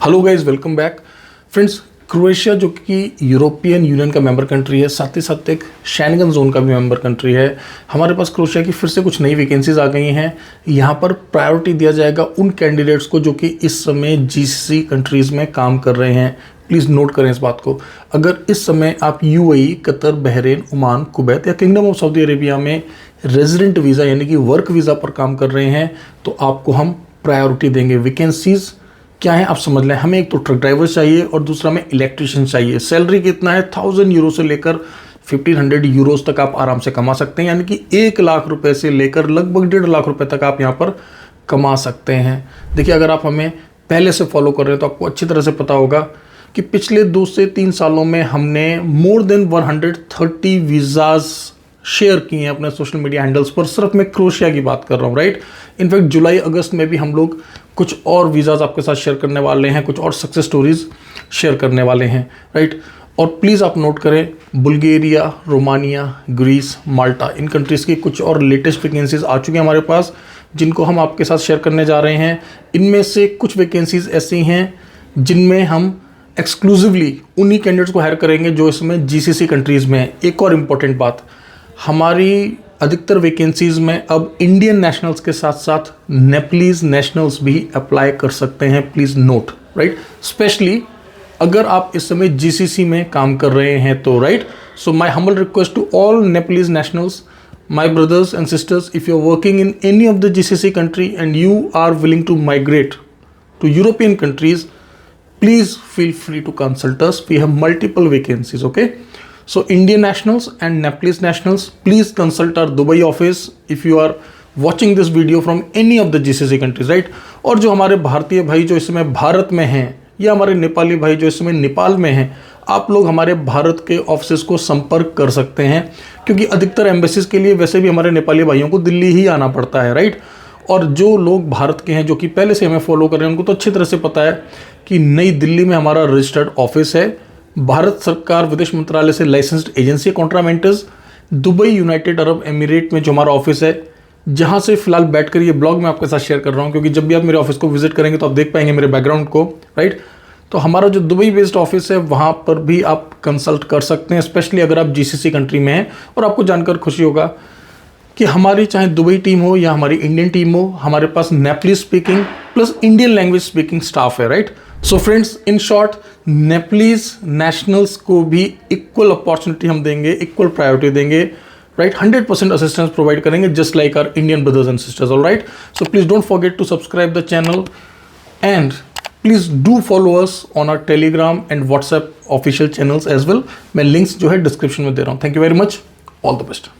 Hello guys, welcome back friends. Croatia जो कि European union का मेंबर कंट्री है, साथ ही साथ एक शेंगन जोन का भी मेंबर कंट्री है। हमारे पास क्रोएशिया की फिर से कुछ नई वैकेंसीज आ गई हैं। यहाँ पर प्रायोरिटी दिया जाएगा उन कैंडिडेट्स को जो कि इस समय जीसीसी कंट्रीज़ में काम कर रहे हैं। प्लीज़ नोट करें इस बात को। अगर इस समय आप UAE, Qatar, Bahrain, Oman, Kuwait या किंगडम ऑफ सऊदी अरेबिया में रेजिडेंट वीज़ा यानी कि वर्क वीज़ा पर काम कर रहे हैं तो आपको हम प्रायोरिटी देंगे। वैकेंसीज क्या है आप समझ लें। हमें एक तो ट्रक ड्राइवर चाहिए और दूसरा में इलेक्ट्रिशियन चाहिए। सैलरी कितना है, 1000 यूरो से लेकर 1500 यूरोज तक आप आराम से कमा सकते हैं, यानी कि 1 लाख रुपए से लेकर लगभग 1.5 लाख रुपए तक आप यहाँ पर कमा सकते हैं। देखिए, अगर आप हमें पहले से फॉलो कर रहे हैं तो आपको अच्छी तरह से पता होगा कि पिछले 2 से 3 सालों में हमने मोर देन 130 वीज़ाज शेयर किए हैं अपने सोशल मीडिया हैंडल्स पर। सिर्फ मैं क्रोएशिया की बात कर रहा हूँ, राइट। इनफैक्ट जुलाई अगस्त में भी हम लोग कुछ और वीज़ाज आपके साथ शेयर करने वाले हैं, कुछ और सक्सेस स्टोरीज शेयर करने वाले हैं, राइट। और प्लीज़ आप नोट करें, बुल्गारिया, रोमानिया, ग्रीस, माल्टा, इन कंट्रीज़ की कुछ और लेटेस्ट वैकेंसीज आ चुकी हैं हमारे पास, जिनको हम आपके साथ शेयर करने जा रहे हैं। इनमें से कुछ वैकेंसीज ऐसी हैं जिनमें हम एक्सक्लूसिवली उन्हीं कैंडिडेट्स को हायर करेंगे जो इसमें जीसीसी कंट्रीज़ में हैं। एक और इम्पॉर्टेंट बात, हमारी अधिकतर वैकेंसीज़ में अब इंडियन नेशनल्स के साथ साथ नेपलीज नेशनल्स भी अप्लाई कर सकते हैं। Please note, right. स्पेशली अगर आप इस समय जीसीसी में काम कर रहे हैं तो, right. So my humble request to all Nepalese nationals, my brothers and sisters, if you are working in any of the GCC country and you are willing to migrate to European countries, please feel free to consult us. We have multiple vacancies, okay? So Indian nationals and Nepalese nationals, please consult our Dubai office if you are watching this video from any of the GCC countries, right? और जो हमारे भारतीय भाई जो इस समय भारत में हैं या हमारे नेपाली भाई जो इस समय नेपाल में हैं, आप लोग हमारे भारत के ऑफिस को संपर्क कर सकते हैं, क्योंकि अधिकतर एम्बेसीज के लिए वैसे भी हमारे नेपाली भाइयों को दिल्ली ही आना पड़ता है, राइट। और जो लोग भारत के हैं जो कि पहले से हमें फॉलो कर रहे हैं उनको तो अच्छी तरह से पता है कि नई दिल्ली में हमारा रजिस्टर्ड ऑफिस है। भारत सरकार विदेश मंत्रालय से लाइसेंस्ड एजेंसी कॉन्ट्रामेंटर्स, दुबई यूनाइटेड अरब एमिरेट में जो हमारा ऑफिस है, जहां से फिलहाल बैठकर ये ब्लॉग मैं आपके साथ शेयर कर रहा हूं, क्योंकि जब भी आप मेरे ऑफिस को विजिट करेंगे तो आप देख पाएंगे मेरे बैकग्राउंड को, राइट। तो हमारा जो दुबई बेस्ड ऑफिस है वहाँ पर भी आप कंसल्ट कर सकते हैं, स्पेशली अगर आप जीसीसी कंट्री में हैं। और आपको जानकर खुशी होगा कि हमारी चाहे दुबई टीम हो या हमारी इंडियन टीम हो, हमारे पास Nepalese speaking plus Indian language speaking staff है, right. So friends, in short, Nepalese nationals को भी इक्वल अपॉर्चुनिटी हम देंगे, इक्वल प्रायोरिटी देंगे, राइट। 100% असिस्टेंस प्रोवाइड करेंगे, just like our Indian brothers and sisters, all right. So please don't forget to subscribe the channel and please do follow us on our Telegram and WhatsApp official channels as well. मैं links जो है description में दे रहा हूँ। Thank you very much, all the best.